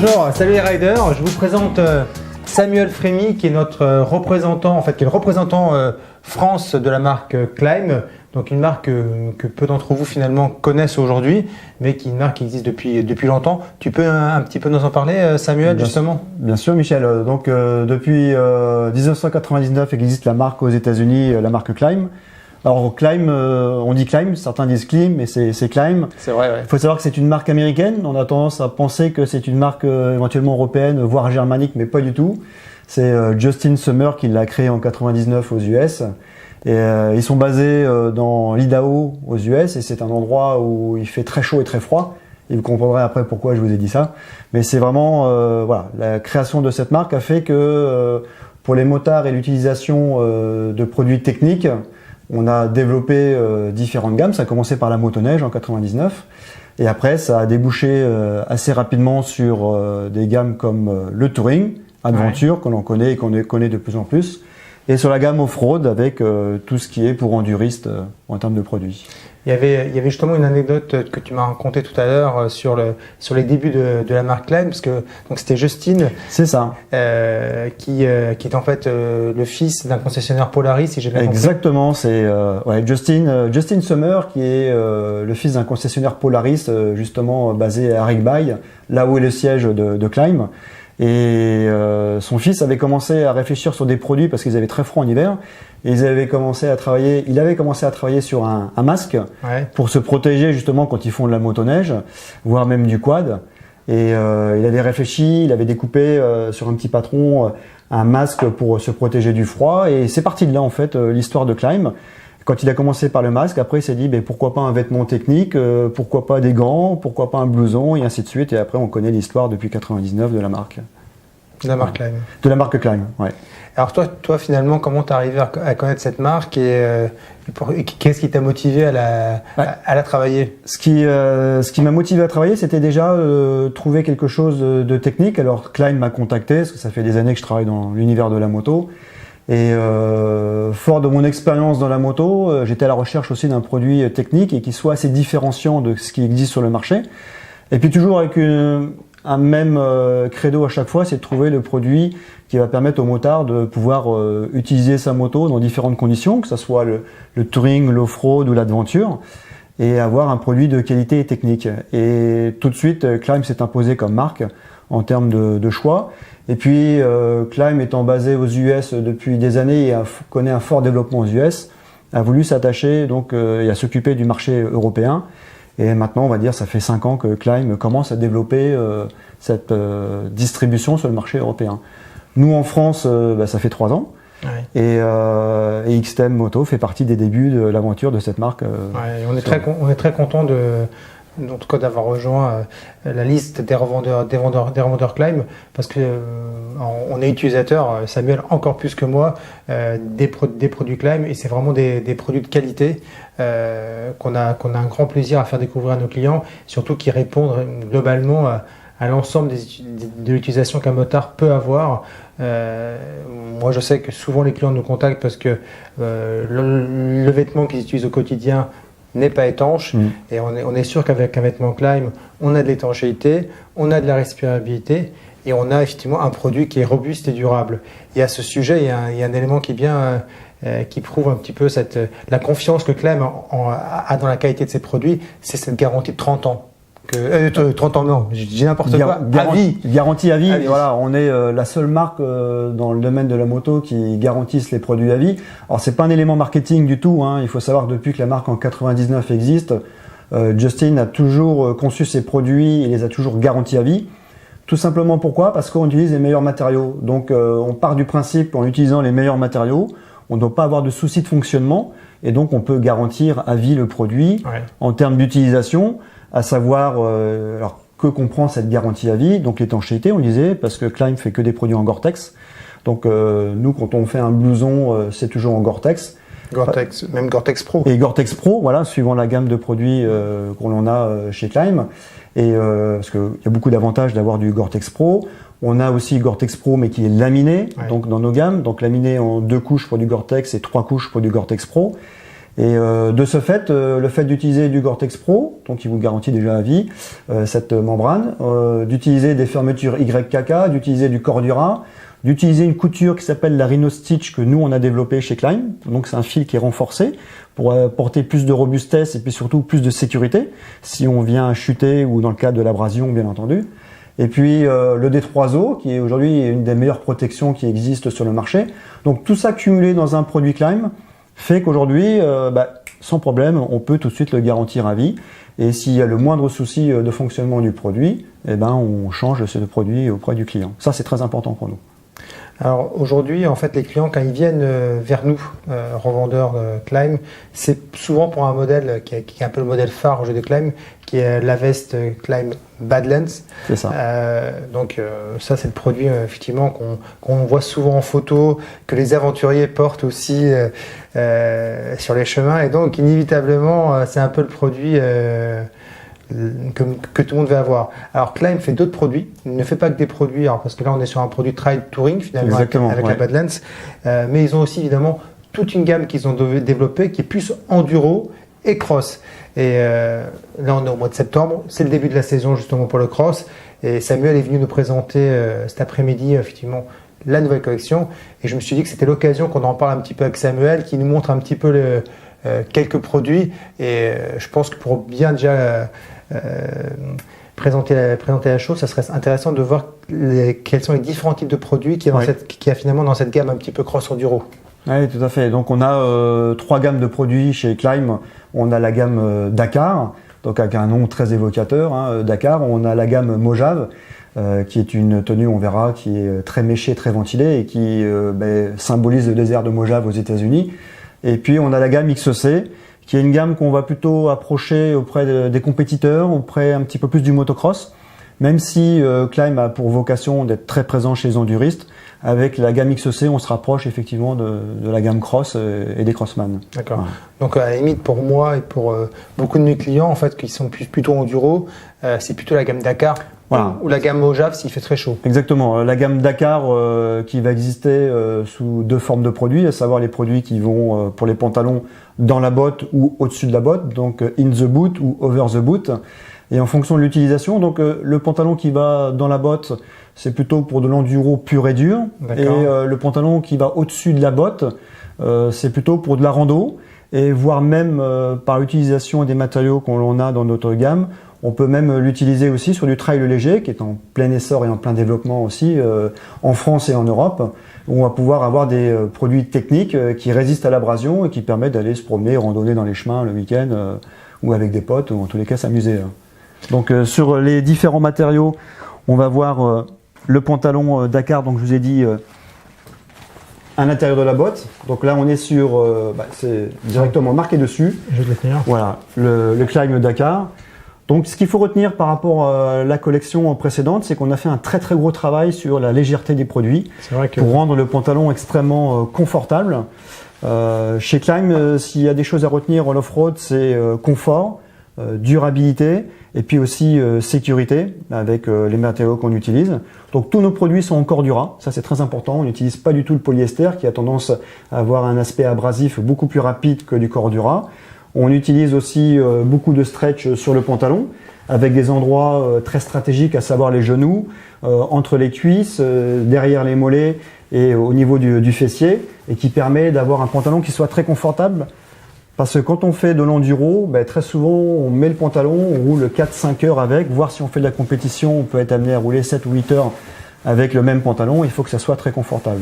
Bonjour, salut les riders, je vous présente Samuel Frémy qui est notre représentant, en fait qui est le représentant France de la marque Climb, donc une marque que peu d'entre vous finalement connaissent aujourd'hui, mais qui est une marque qui existe depuis longtemps. Tu peux un petit peu nous en parler Samuel, justement? Bien sûr Michel, donc depuis 1999 existe la marque aux États-Unis, la marque Climb. Alors Climb, on dit Climb, certains disent Climb, mais c'est Climb. C'est vrai, ouais. Il faut savoir que c'est une marque américaine, on a tendance à penser que c'est une marque éventuellement européenne, voire germanique, mais pas du tout. C'est Justin Summer qui l'a créée en 99 aux US. Et ils sont basés dans l'Idaho aux US et c'est un endroit où il fait très chaud et très froid. Et vous comprendrez après pourquoi je vous ai dit ça. Mais c'est vraiment, voilà, la création de cette marque a fait que pour les motards et l'utilisation de produits techniques, on a développé différentes gammes. Ça a commencé par la motoneige en 99. Et après, ça a débouché assez rapidement sur des gammes comme le Touring, Adventure, que l'on connaît et qu'on connaît de plus en plus. Et sur la gamme off-road avec tout ce qui est pour enduristes en termes de produits. Il y avait justement une anecdote que tu m'as racontée tout à l'heure sur les débuts de la marque Climb, parce que donc c'était Justin. C'est ça. Qui est en fait le fils d'un concessionnaire Polaris, si j'ai bien compris. Exactement, c'est Justin Summer qui est le fils d'un concessionnaire Polaris justement basé à Rigby, là où est le siège de Climb. Et son fils avait commencé à réfléchir sur des produits parce qu'ils avaient très froid en hiver. Et il avait commencé à travailler sur un masque pour se protéger justement quand ils font de la motoneige, voire même du quad. Et il avait réfléchi, il avait découpé sur un petit patron un masque pour se protéger du froid. Et c'est parti de là en fait l'histoire de Climb. Quand il a commencé par le masque, après il s'est dit pourquoi pas un vêtement technique, pourquoi pas des gants, pourquoi pas un blouson et ainsi de suite. Et après on connaît l'histoire depuis 99 de la marque. De la marque Climb. De la marque Climb, ouais. Alors toi finalement, comment tu es arrivé à connaître cette marque et qu'est-ce qui t'a motivé à la travailler? Ce qui m'a motivé à travailler, c'était déjà trouver quelque chose de technique. Alors Climb m'a contacté, parce que ça fait des années que je travaille dans l'univers de la moto. Et fort de mon expérience dans la moto, j'étais à la recherche aussi d'un produit technique et qui soit assez différenciant de ce qui existe sur le marché. Et puis toujours avec un même credo à chaque fois, c'est de trouver le produit qui va permettre au motard de pouvoir utiliser sa moto dans différentes conditions, que ce soit le touring, l'off-road ou l'aventure, et avoir un produit de qualité et technique. Et tout de suite, Climb s'est imposé comme marque en termes de choix. Et puis, Climb étant basé aux US depuis des années et connaît un fort développement aux US, a voulu s'attacher donc et à s'occuper du marché européen. Et maintenant, on va dire, ça fait 5 ans que Climb commence à développer cette distribution sur le marché européen. Nous, en France, ça fait 3 ans. Ouais. Et XTM Moto fait partie des débuts de l'aventure de cette marque. On est très content en tout cas d'avoir rejoint la liste des revendeurs Climb, parce que on est utilisateur, Samuel encore plus que moi, des produits Climb, et c'est vraiment des produits de qualité qu'on a un grand plaisir à faire découvrir à nos clients, surtout qui répondent globalement à l'ensemble de l'utilisation qu'un motard peut avoir. Moi je sais que souvent les clients nous contactent parce que le vêtement qu'ils utilisent au quotidien n'est pas étanche, et on est sûr qu'avec un vêtement Climb, on a de l'étanchéité, on a de la respirabilité, et on a effectivement un produit qui est robuste et durable. Et à ce sujet, il y a un élément qui qui prouve un petit peu la confiance que Climb a dans la qualité de ses produits, c'est cette garantie de 30 ans. 30 ans, non, j'ai n'importe quoi. Garantie à vie. Voilà, on est la seule marque dans le domaine de la moto qui garantisse les produits à vie. Alors c'est pas un élément marketing du tout, hein. Il faut savoir que depuis que la marque en 99 existe, Justin a toujours conçu ses produits et les a toujours garantis à vie. Tout simplement pourquoi? Parce qu'on utilise les meilleurs matériaux. Donc on part du principe qu'en utilisant les meilleurs matériaux, on ne doit pas avoir de soucis de fonctionnement, et donc on peut garantir à vie le produit en termes d'utilisation. À savoir, alors que comprend cette garantie à vie? Donc l'étanchéité, on disait, parce que Climb fait que des produits en Gore-Tex. Donc nous, quand on fait un blouson, c'est toujours en Gore-Tex. Même Gore-Tex Pro. Et Gore-Tex Pro, voilà, suivant la gamme de produits qu'on a chez Climb. Et parce qu'il y a beaucoup d'avantages d'avoir du Gore-Tex Pro. On a aussi Gore-Tex Pro, mais qui est laminé, donc dans nos gammes. Donc laminé en 2 couches pour du Gore-Tex et 3 couches pour du Gore-Tex Pro. Et de ce fait, le fait d'utiliser du Gore-Tex Pro, donc qui vous garantit déjà à vie cette membrane, d'utiliser des fermetures YKK, d'utiliser du Cordura, d'utiliser une couture qui s'appelle la Rhino Stitch que nous on a développée chez Klein. Donc c'est un fil qui est renforcé pour apporter plus de robustesse et puis surtout plus de sécurité si on vient chuter ou dans le cas de l'abrasion bien entendu. Et puis le D3O qui est aujourd'hui une des meilleures protections qui existent sur le marché. Donc tout ça cumulé dans un produit Klein fait qu'aujourd'hui, sans problème, on peut tout de suite le garantir à vie. Et s'il y a le moindre souci de fonctionnement du produit, on change ce produit auprès du client. Ça, c'est très important pour nous. Alors aujourd'hui, en fait, les clients, quand ils viennent vers nous, revendeurs Klein, c'est souvent pour un modèle qui est un peu le modèle phare aujourd'hui de Klein, qui est la veste Klein Badlands. C'est ça. Ça, c'est le produit effectivement qu'on voit souvent en photo, que les aventuriers portent aussi sur les chemins. Et donc, inévitablement, c'est un peu le produit que tout le monde va avoir. Alors Klein fait d'autres produits, il ne fait pas que des produits, parce que là on est sur un produit trail touring finalement avec la Badlands, mais ils ont aussi évidemment toute une gamme qu'ils ont développée qui est plus enduro et cross. Et là on est au mois de septembre, c'est le début de la saison justement pour le cross, et Samuel est venu nous présenter cet après-midi effectivement la nouvelle collection, et je me suis dit que c'était l'occasion qu'on en parle un petit peu avec Samuel, qui nous montre un petit peu quelques produits, et je pense que pour bien déjà présenter la chose, ça serait intéressant de voir quels sont les différents types de produits qu'il y a finalement dans cette gamme un petit peu cross enduro. Oui, tout à fait. Donc on a 3 gammes de produits chez Klein. On a la gamme Dakar, donc avec un nom très évocateur, Dakar. On a la gamme Mojave, qui est une tenue, on verra, qui est très méchée, très ventilée et qui symbolise le désert de Mojave aux États-Unis. Et puis on a la gamme XC, qui est une gamme qu'on va plutôt approcher auprès des compétiteurs, auprès un petit peu plus du motocross, même si Klein a pour vocation d'être très présent chez les enduristes. Avec la gamme XC, on se rapproche effectivement de la gamme cross et des crossman. D'accord. Ouais. Donc à la limite, pour moi et pour beaucoup de mes clients, en fait, qui sont plutôt enduro, c'est plutôt la gamme Dakar. Voilà. Ou la gamme Mojave s'il fait très chaud. Exactement. La gamme Dakar qui va exister sous 2 formes de produits, à savoir les produits qui vont pour les pantalons dans la botte ou au-dessus de la botte, donc in the boot ou over the boot. Et en fonction de l'utilisation, donc le pantalon qui va dans la botte, c'est plutôt pour de l'enduro pur et dur. Et le pantalon qui va au-dessus de la botte, c'est plutôt pour de la rando. Et voire même par l'utilisation des matériaux qu'on a dans notre gamme, on peut même l'utiliser aussi sur du trail léger, qui est en plein essor et en plein développement aussi en France et en Europe, où on va pouvoir avoir des produits techniques qui résistent à l'abrasion et qui permettent d'aller se promener, randonner dans les chemins le week-end ou avec des potes, ou en tous les cas s'amuser. Donc sur les différents matériaux, on va voir le pantalon Dakar, donc je vous ai dit à l'intérieur de la botte. Donc là on est sur, c'est directement marqué dessus. Je vais le tenir. Voilà, le Klein Dakar. Donc ce qu'il faut retenir par rapport à la collection précédente, c'est qu'on a fait un très très gros travail sur la légèreté des produits pour rendre le pantalon extrêmement confortable. Chez Klein, s'il y a des choses à retenir en off-road, c'est confort, durabilité et puis aussi sécurité avec les matériaux qu'on utilise. Donc tous nos produits sont en Cordura, ça c'est très important. On n'utilise pas du tout le polyester qui a tendance à avoir un aspect abrasif beaucoup plus rapide que du Cordura. On utilise aussi beaucoup de stretch sur le pantalon avec des endroits très stratégiques, à savoir les genoux, entre les cuisses, derrière les mollets et au niveau du fessier, et qui permet d'avoir un pantalon qui soit très confortable. Parce que quand on fait de l'enduro, très souvent on met le pantalon, on roule 4-5 heures avec, voire si on fait de la compétition, on peut être amené à rouler 7 ou 8 heures avec le même pantalon. Il faut que ça soit très confortable.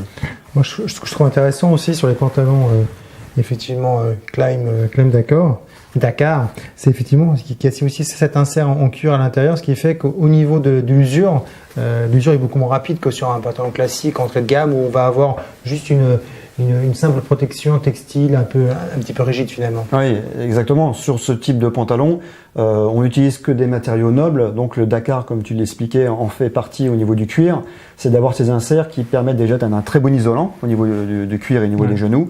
Moi je trouve intéressant aussi sur les pantalons effectivement Klein Dakar, c'est effectivement qu'il y a aussi cet insert en cuir à l'intérieur, ce qui fait qu'au niveau de l'usure, l'usure est beaucoup moins rapide que sur un pantalon classique entrée de gamme où on va avoir juste une simple protection textile un petit peu rigide finalement. Oui, exactement. Sur ce type de pantalon, on n'utilise que des matériaux nobles. Donc le Dakar, comme tu l'expliquais, en fait partie au niveau du cuir. C'est d'avoir ces inserts qui permettent déjà d'un très bon isolant au niveau du cuir et au niveau des genoux.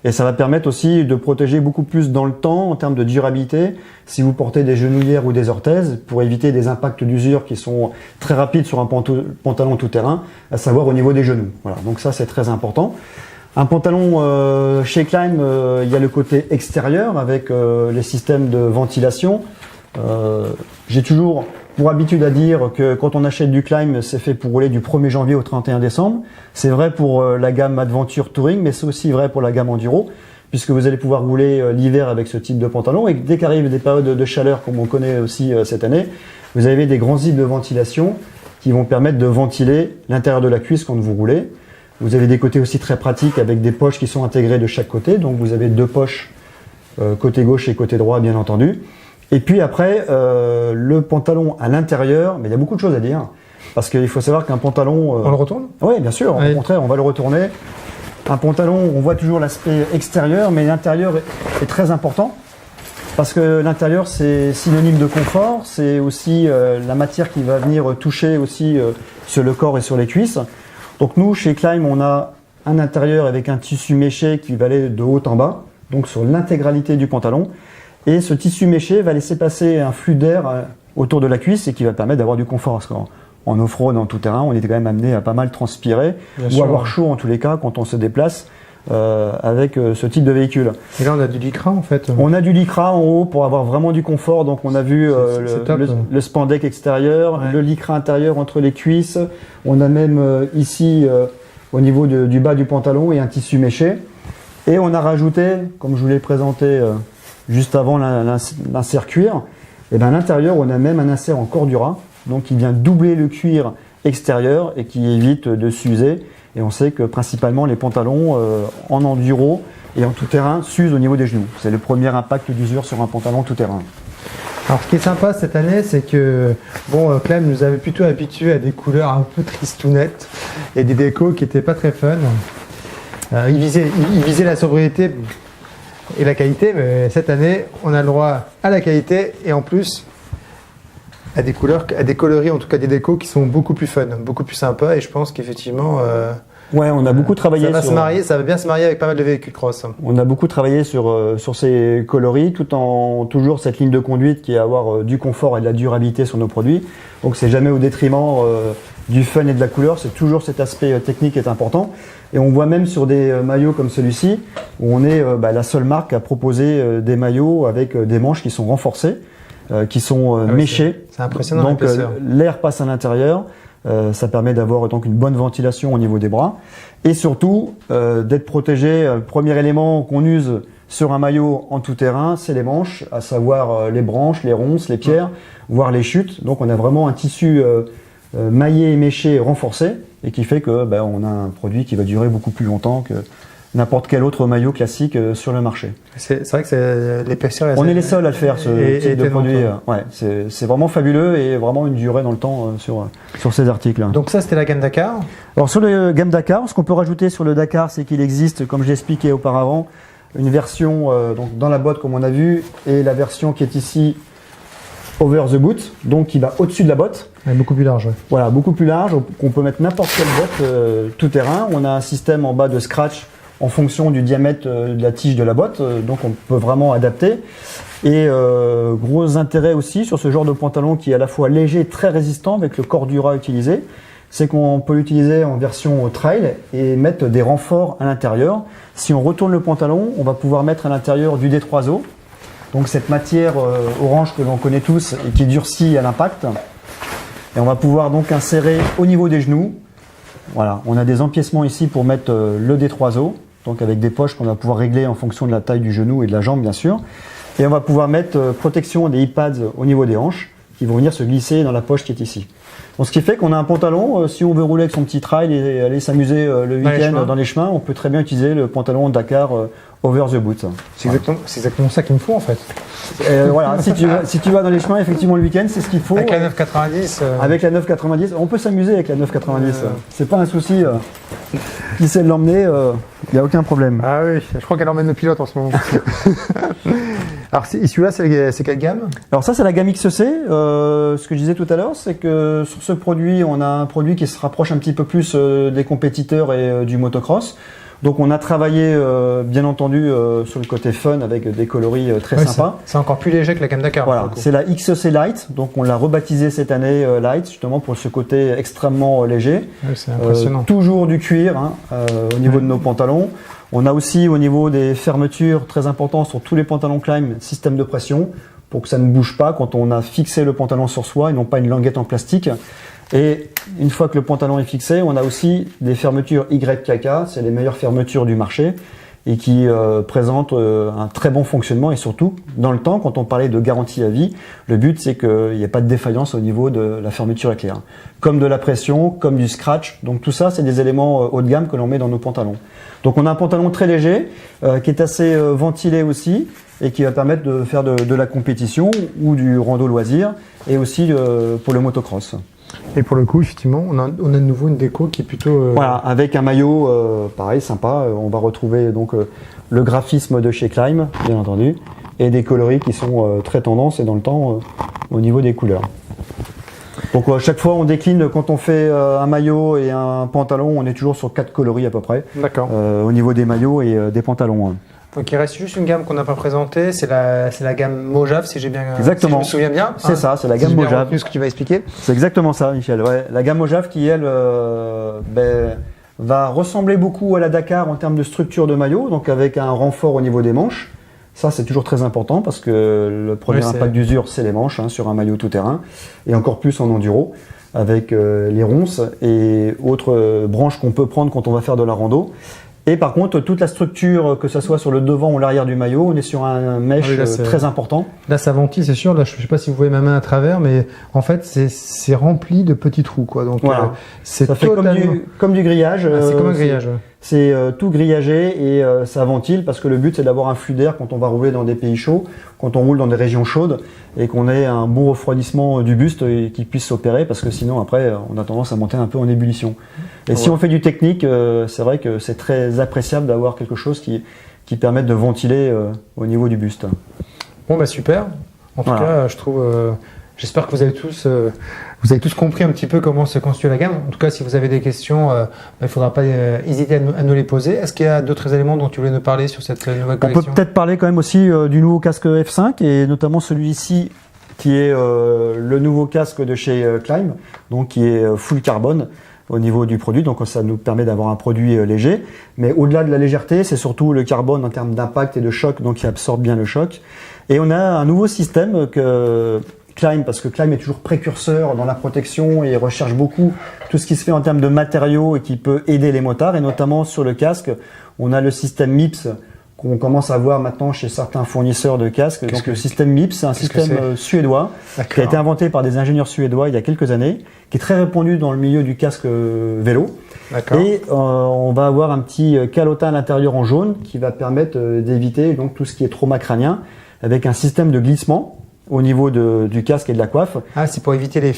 Et ça va permettre aussi de protéger beaucoup plus dans le temps en termes de durabilité si vous portez des genouillères ou des orthèses pour éviter des impacts d'usure qui sont très rapides sur un pantalon tout-terrain, à savoir au niveau des genoux. Voilà, donc ça c'est très important. Un pantalon chez Climb, il y a le côté extérieur avec les systèmes de ventilation. J'ai toujours pour habitude à dire que quand on achète du Climb, c'est fait pour rouler du 1er janvier au 31 décembre. C'est vrai pour la gamme Adventure Touring, mais c'est aussi vrai pour la gamme Enduro, puisque vous allez pouvoir rouler l'hiver avec ce type de pantalon. Et dès qu'arrivent des périodes de chaleur, comme on connaît aussi cette année, vous avez des grands zips de ventilation qui vont permettre de ventiler l'intérieur de la cuisse quand vous roulez. Vous avez des côtés aussi très pratiques avec des poches qui sont intégrées de chaque côté. Donc vous avez 2 poches, côté gauche et côté droit, bien entendu. Et puis après, le pantalon à l'intérieur, mais il y a beaucoup de choses à dire. Parce qu'il faut savoir qu'un pantalon... On le retourne ? Oui, bien sûr. Oui. Au contraire, on va le retourner. Un pantalon, on voit toujours l'aspect extérieur, mais l'intérieur est très important. Parce que l'intérieur, c'est synonyme de confort. C'est aussi la matière qui va venir toucher aussi sur le corps et sur les cuisses. Donc nous, chez Climb, on a un intérieur avec un tissu méché qui va aller de haut en bas, donc sur l'intégralité du pantalon. Et ce tissu méché va laisser passer un flux d'air autour de la cuisse et qui va permettre d'avoir du confort. Parce qu'en off-road, en tout terrain, on est quand même amené à pas mal transpirer ou avoir chaud en tous les cas quand on se déplace avec ce type de véhicule. Et là, on a du Lycra en fait. On a du Lycra en haut pour avoir vraiment du confort. Donc on a vu le spandex extérieur, le Lycra intérieur entre les cuisses. On a même ici au niveau du bas du pantalon et un tissu méché. Et on a rajouté, comme je vous l'ai présenté juste avant l'insert cuir, et ben à l'intérieur on a même un insert en Cordura, donc qui vient doubler le cuir extérieur et qui évite de s'user. Et on sait que principalement les pantalons en enduro et en tout terrain s'usent au niveau des genoux. C'est le premier impact d'usure sur un pantalon tout terrain. Alors ce qui est sympa cette année, c'est que Climb nous avait plutôt habitués à des couleurs un peu tristounettes et des décos qui n'étaient pas très fun. Il visait la sobriété et la qualité, mais cette année, on a le droit à la qualité et en plus à des couleurs, à des coloris, en tout cas des décos qui sont beaucoup plus fun, beaucoup plus sympas. Et je pense qu'effectivement, ouais, on a beaucoup travaillé. Ça va bien se marier avec pas mal de véhicules cross. On a beaucoup travaillé sur ces coloris, tout en toujours cette ligne de conduite qui est avoir du confort et de la durabilité sur nos produits. Donc c'est jamais au détriment du fun et de la couleur. C'est toujours cet aspect technique qui est important. Et on voit même sur des maillots comme celui-ci, où on est la seule marque à proposer des maillots avec des manches qui sont renforcées, qui sont méchées. C'est impressionnant. Donc l'air passe à l'intérieur. Ça permet d'avoir donc une bonne ventilation au niveau des bras. Et surtout, d'être protégé. Le premier élément qu'on use sur un maillot en tout terrain, c'est les manches, à savoir les branches, les ronces, les pierres, voire les chutes. Donc on a vraiment un tissu maillé et méché renforcé et qui fait que on a un produit qui va durer beaucoup plus longtemps que n'importe quel autre maillot classique sur le marché. C'est vrai que c'est l'épaisseur. On est les seuls à le faire, ce type de produit. Ouais, c'est vraiment fabuleux et vraiment une durée dans le temps sur ces articles. Donc ça, c'était la gamme Dakar. Alors sur la gamme Dakar, ce qu'on peut rajouter sur le Dakar, c'est qu'il existe, comme je l'ai expliqué auparavant, une version donc dans la boîte comme on a vu et la version qui est ici over the boot, donc qui va au-dessus de la botte. Beaucoup plus large. Ouais. Voilà, beaucoup plus large. On peut mettre n'importe quelle botte tout terrain. On a un système en bas de scratch en fonction du diamètre de la tige de la botte, donc on peut vraiment adapter. Et gros intérêt aussi sur ce genre de pantalon qui est à la fois léger et très résistant avec le Cordura utilisé, c'est qu'on peut l'utiliser en version trail et mettre des renforts à l'intérieur. Si on retourne le pantalon, on va pouvoir mettre à l'intérieur du D3O, donc cette matière orange que l'on connaît tous et qui durcit à l'impact. Et on va pouvoir donc insérer au niveau des genoux. Voilà, on a des empiècements ici pour mettre le D3O, donc avec des poches qu'on va pouvoir régler en fonction de la taille du genou et de la jambe bien sûr. Et on va pouvoir mettre protection des hip pads au niveau des hanches qui vont venir se glisser dans la poche qui est ici. Donc, ce qui fait qu'on a un pantalon, si on veut rouler avec son petit trail et aller s'amuser le week-end dans les chemins, on peut très bien utiliser le pantalon Dakar over the boot. C'est exactement ça qu'il me faut en fait. Voilà, si tu vas dans les chemins, effectivement le week-end, c'est ce qu'il faut. Avec la 990. Avec la 990, on peut s'amuser avec la 990. C'est pas un souci. Qui sait l'emmener, il n'y a aucun problème. Ah oui, je crois qu'elle emmène nos pilotes en ce moment. Alors celui-là, c'est quelle gamme? Alors ça, c'est la gamme XC. Ce que je disais tout à l'heure, c'est que sur ce produit, on a un produit qui se rapproche un petit peu plus des compétiteurs et du motocross. Donc on a travaillé bien entendu sur le côté fun avec des coloris très sympas. C'est encore plus léger que la gamme Dakar. Voilà, c'est la XC Light, donc on l'a rebaptisé cette année Light justement pour ce côté extrêmement léger. C'est impressionnant. Toujours du cuir au niveau de nos pantalons. On a aussi au niveau des fermetures très important sur tous les pantalons Climb, système de pression pour que ça ne bouge pas quand on a fixé le pantalon sur soi et non pas une languette en plastique. Et une fois que le pantalon est fixé, on a aussi des fermetures YKK, c'est les meilleures fermetures du marché et qui présentent un très bon fonctionnement et surtout, dans le temps, quand on parlait de garantie à vie, le but c'est qu'il n'y ait pas de défaillance au niveau de la fermeture éclair. Comme de la pression, comme du scratch, donc tout ça c'est des éléments haut de gamme que l'on met dans nos pantalons. Donc on a un pantalon très léger, qui est assez ventilé aussi et qui va permettre de faire de la compétition ou du rando loisir et aussi pour le motocross. Et pour le coup, effectivement, on a de nouveau une déco qui est plutôt... Voilà, avec un maillot pareil, sympa. On va retrouver donc le graphisme de chez Climb, bien entendu, et des coloris qui sont très tendance et dans le temps au niveau des couleurs. Donc à chaque fois, on décline quand on fait un maillot et un pantalon, on est toujours sur 4 coloris à peu près. D'accord. Au niveau des maillots et des pantalons. Donc il reste juste une gamme qu'on n'a pas présentée, c'est la gamme Mojave, si j'ai bien, exactement. Si je me souviens bien. C'est ça, c'est la gamme Mojave. C'est ce que tu vas expliquer. C'est exactement ça, Michel. Ouais. La gamme Mojave qui, elle, va ressembler beaucoup à la Dakar en termes de structure de maillot, donc avec un renfort au niveau des manches. Ça, c'est toujours très important parce que le premier impact d'usure, c'est les manches sur un maillot tout-terrain et encore plus en enduro avec les ronces et autres branches qu'on peut prendre quand on va faire de la rando. Et par contre, toute la structure, que ce soit sur le devant ou l'arrière du maillot, on est sur un mesh très important. Là, ça ventile, c'est sûr. Là, je ne sais pas si vous voyez ma main à travers, mais en fait, c'est rempli de petits trous, quoi. Donc, voilà. C'est ça fait comme du grillage. C'est comme un grillage. C'est tout grillagé et ça ventile parce que le but, c'est d'avoir un flux d'air quand on va rouler dans des pays chauds, quand on roule dans des régions chaudes et qu'on ait un bon refroidissement du buste et qu'il puisse s'opérer parce que sinon, après, on a tendance à monter un peu en ébullition. Et si on fait du technique, c'est vrai que c'est très appréciable d'avoir quelque chose qui permette de ventiler au niveau du buste. Bon, bah super. En tout cas, je trouve... J'espère que vous avez tous compris un petit peu comment se constitue la gamme. En tout cas, si vous avez des questions, il ne faudra pas hésiter à nous les poser. Est-ce qu'il y a d'autres éléments dont tu voulais nous parler sur cette nouvelle collection ? On peut peut-être parler quand même aussi du nouveau casque F5 et notamment celui-ci qui est le nouveau casque de chez Climb, donc qui est full carbone au niveau du produit, donc ça nous permet d'avoir un produit léger. Mais au-delà de la légèreté, c'est surtout le carbone en termes d'impact et de choc, donc qui absorbe bien le choc. Et on a un nouveau système que Climb, parce que Climb est toujours précurseur dans la protection et recherche beaucoup tout ce qui se fait en termes de matériaux et qui peut aider les motards. Et notamment sur le casque, on a le système MIPS qu'on commence à voir maintenant chez certains fournisseurs de casques. Donc le système MIPS, c'est un système suédois qui a été inventé par des ingénieurs suédois il y a quelques années, qui est très répandu dans le milieu du casque vélo. Et on va avoir un petit calotin à l'intérieur en jaune qui va permettre d'éviter donc tout ce qui est trauma crânien avec un système de glissement au niveau du casque et de la coiffe. Ah, c'est pour éviter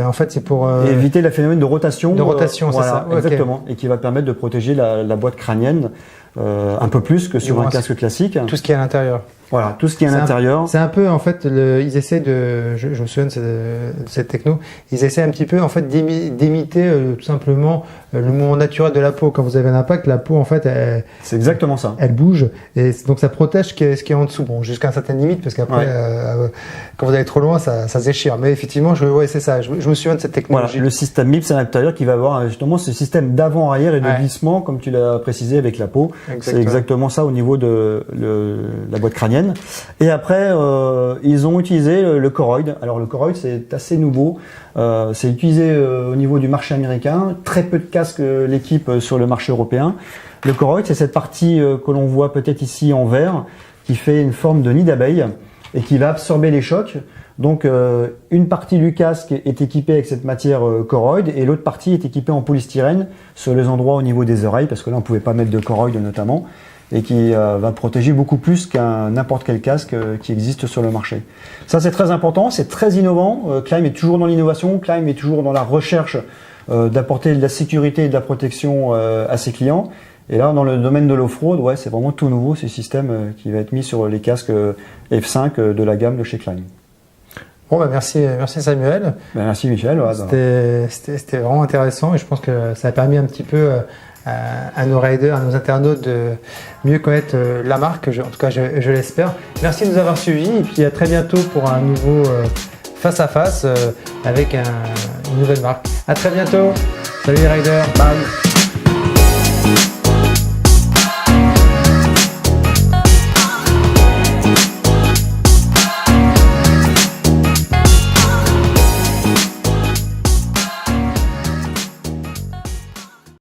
en fait, c'est pour éviter le phénomène de rotation. De rotation, c'est ça. Exactement. Et qui va permettre de protéger la boîte crânienne un peu plus que sur un casque classique. Tout ce qui est à l'intérieur. Voilà, tout ce qui est à l'intérieur. C'est un peu, en fait, ils essaient je me souviens de cette techno, ils essaient un petit peu, en fait, d'imiter tout simplement le mouvement naturel de la peau. Quand vous avez un impact, la peau, en fait, c'est exactement ça. Elle bouge, et donc ça protège ce qui est en dessous. Bon, jusqu'à une certaine limite, parce qu'après, quand vous allez trop loin, ça se déchire. Mais effectivement, c'est ça. Je me souviens de cette technologie. Voilà, le système MIPS à l'intérieur qui va avoir justement ce système d'avant-arrière et de glissement, comme tu l'as précisé avec la peau. C'est exactement ça au niveau de la boîte crânienne. Et après, ils ont utilisé le Koroyd. Alors le Koroyd, c'est assez nouveau. C'est utilisé au niveau du marché américain. Très peu de casques l'équipe sur le marché européen. Le Koroyd, c'est cette partie que l'on voit peut-être ici en vert, qui fait une forme de nid d'abeille et qui va absorber les chocs. Donc une partie du casque est équipée avec cette matière Koroyd et l'autre partie est équipée en polystyrène sur les endroits au niveau des oreilles, parce que là on pouvait pas mettre de Koroyd notamment, et qui va protéger beaucoup plus qu'un n'importe quel casque qui existe sur le marché. Ça c'est très important, c'est très innovant. Climb est toujours dans l'innovation, Climb est toujours dans la recherche d'apporter de la sécurité et de la protection à ses clients. Et là, dans le domaine de l'off-road, c'est vraiment tout nouveau, ce système qui va être mis sur les casques F5 de la gamme de chez Climb. Bon, merci Samuel. Merci Michel. C'était vraiment intéressant et je pense que ça a permis un petit peu à nos riders, à nos internautes de mieux connaître la marque, en tout cas je l'espère. Merci de nous avoir suivis et puis à très bientôt pour un nouveau face à face avec une nouvelle marque. À très bientôt, salut les riders, bye.